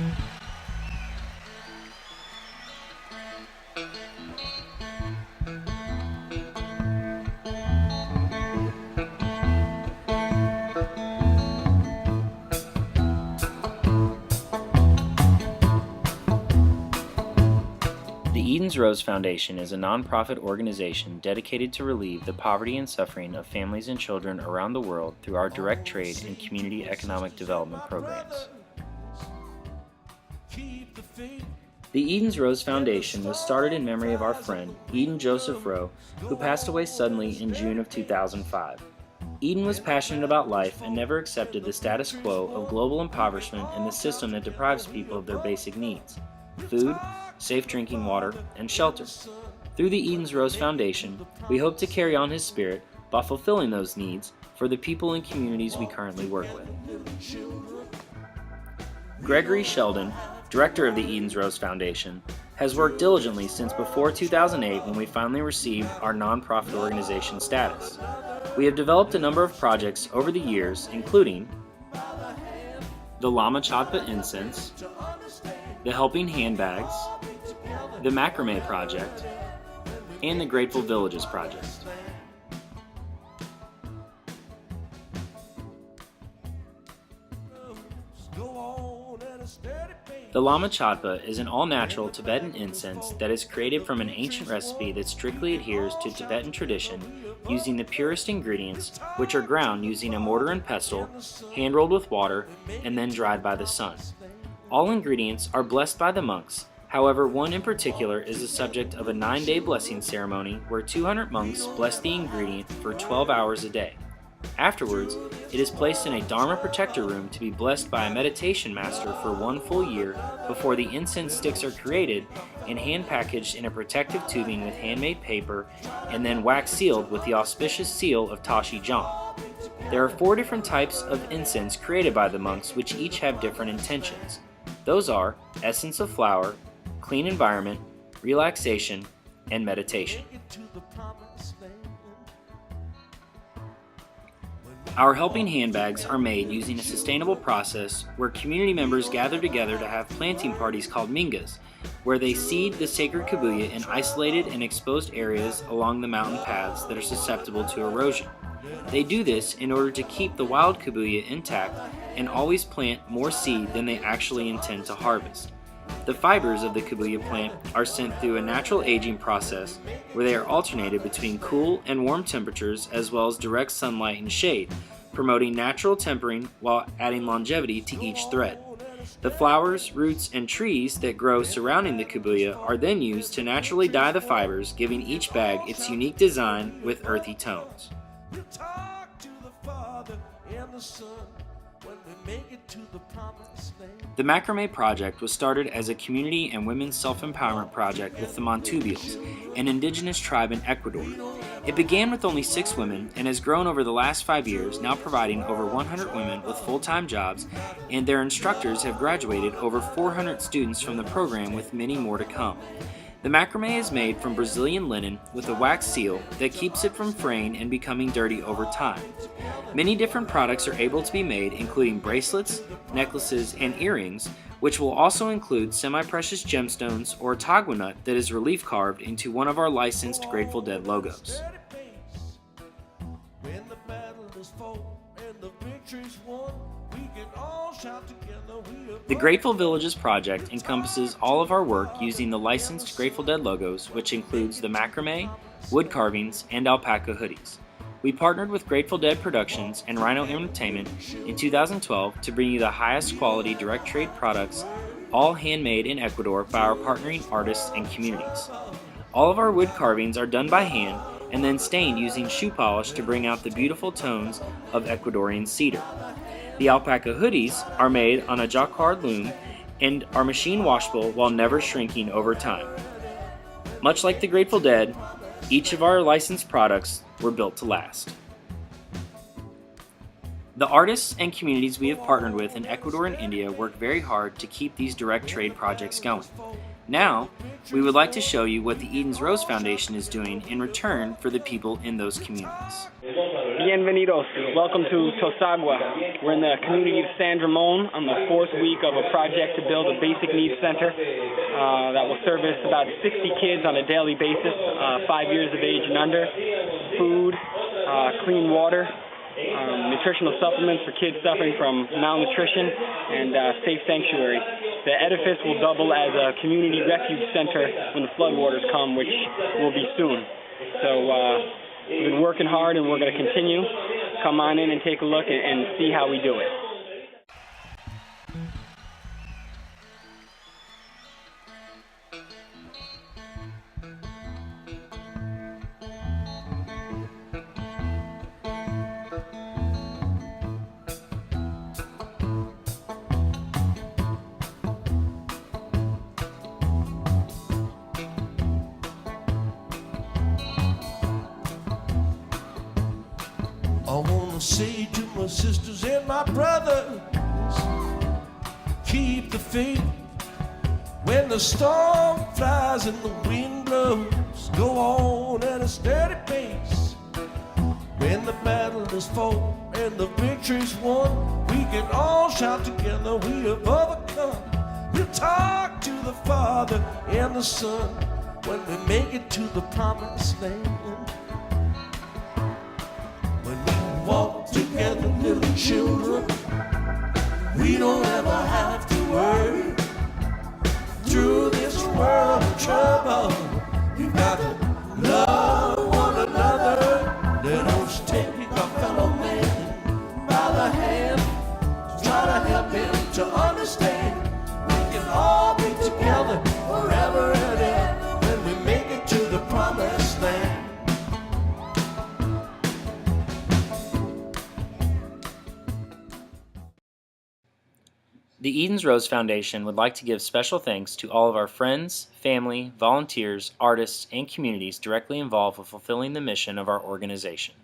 The Eden's Rose Foundation is a nonprofit organization dedicated to relieve the poverty and suffering of families and children around the world through our direct trade and community economic development programs. The Eden's Rose Foundation was started in memory of our friend, Eden Joseph Rowe, who passed away suddenly in June of 2005. Eden was passionate about life and never accepted the status quo of global impoverishment and the system that deprives people of their basic needs: food, safe drinking water, and shelter. Through the Eden's Rose Foundation, we hope to carry on his spirit by fulfilling those needs for the people and communities we currently work with. Gregory Sheldon, director of the Eden's Rose Foundation, has worked diligently since before 2008 when we finally received our nonprofit organization status. We have developed a number of projects over the years, including the Lama Chadpa Incense, the Helping Handbags, the Macrame Project, and the Grateful Villages Project. The Lama Chadpa is an all-natural Tibetan incense that is created from an ancient recipe that strictly adheres to Tibetan tradition, using the purest ingredients, which are ground using a mortar and pestle, hand-rolled with water, and then dried by the sun. All ingredients are blessed by the monks. However, one in particular is the subject of a 9-day blessing ceremony where 200 monks bless the ingredient for 12 hours a day. Afterwards, it is placed in a Dharma protector room to be blessed by a meditation master for 1 full year before the incense sticks are created and hand packaged in a protective tubing with handmade paper and then wax sealed with the auspicious seal of Tashi Jan. There are 4 different types of incense created by the monks, which each have different intentions. Those are essence of flower, clean environment, relaxation, and meditation. Our helping handbags are made using a sustainable process where community members gather together to have planting parties called mingas, where they seed the sacred kabuya in isolated and exposed areas along the mountain paths that are susceptible to erosion. They do this in order to keep the wild kabuya intact and always plant more seed than they actually intend to harvest. The fibers of the kabuya plant are sent through a natural aging process where they are alternated between cool and warm temperatures as well as direct sunlight and shade, promoting natural tempering while adding longevity to each thread. The flowers, roots, and trees that grow surrounding the kabuya are then used to naturally dye the fibers, giving each bag its unique design with earthy tones. The Macrame Project was started as a community and women's self-empowerment project with the Montubials, an indigenous tribe in Ecuador. It began with only 6 women and has grown over the last 5 years, now providing over 100 women with full-time jobs, and their instructors have graduated over 400 students from the program, with many more to come. The macrame is made from Brazilian linen with a wax seal that keeps it from fraying and becoming dirty over time. Many different products are able to be made, including bracelets, necklaces, and earrings, which will also include semi-precious gemstones or a tagua nut that is relief carved into one of our licensed Grateful Dead logos. The Grateful Villages project encompasses all of our work using the licensed Grateful Dead logos, which includes the macrame, wood carvings, and alpaca hoodies. We partnered with Grateful Dead Productions and Rhino Entertainment in 2012 to bring you the highest quality direct trade products, all handmade in Ecuador by our partnering artists and communities. All of our wood carvings are done by hand and then stained using shoe polish to bring out the beautiful tones of Ecuadorian cedar. The alpaca hoodies are made on a jacquard loom and are machine washable while never shrinking over time. Much like the Grateful Dead, each of our licensed products were built to last. The artists and communities we have partnered with in Ecuador and India work very hard to keep these direct trade projects going. Now, we would like to show you what the Eden's Rose Foundation is doing in return for the people in those communities. Bienvenidos. Welcome to Tosagua. We're in the community of San Ramon on the 4th week of a project to build a basic needs center that will service about 60 kids on a daily basis, 5 years of age and under, food, clean water, nutritional supplements for kids suffering from malnutrition, and safe sanctuary. The edifice will double as a community refuge center when the floodwaters come, which will be soon. So we've been working hard, and we're going to continue. Come on in and take a look and see how we do it. I wanna say to my sisters and my brothers, keep the faith. When the storm flies and the wind blows, go on at a steady pace. When the battle is fought and the victory's won, we can all shout together, we have overcome. We'll talk to the Father and the Son when we make it to the promised land. Walk together, little children. We don't ever have to worry. Through this world of trouble, you got to love one another. Let us take our fellow man by the hand, try to help him to understand. We can all be together forever and ever when we make it to the promised land. The Eden's Rose Foundation would like to give special thanks to all of our friends, family, volunteers, artists, and communities directly involved with fulfilling the mission of our organization.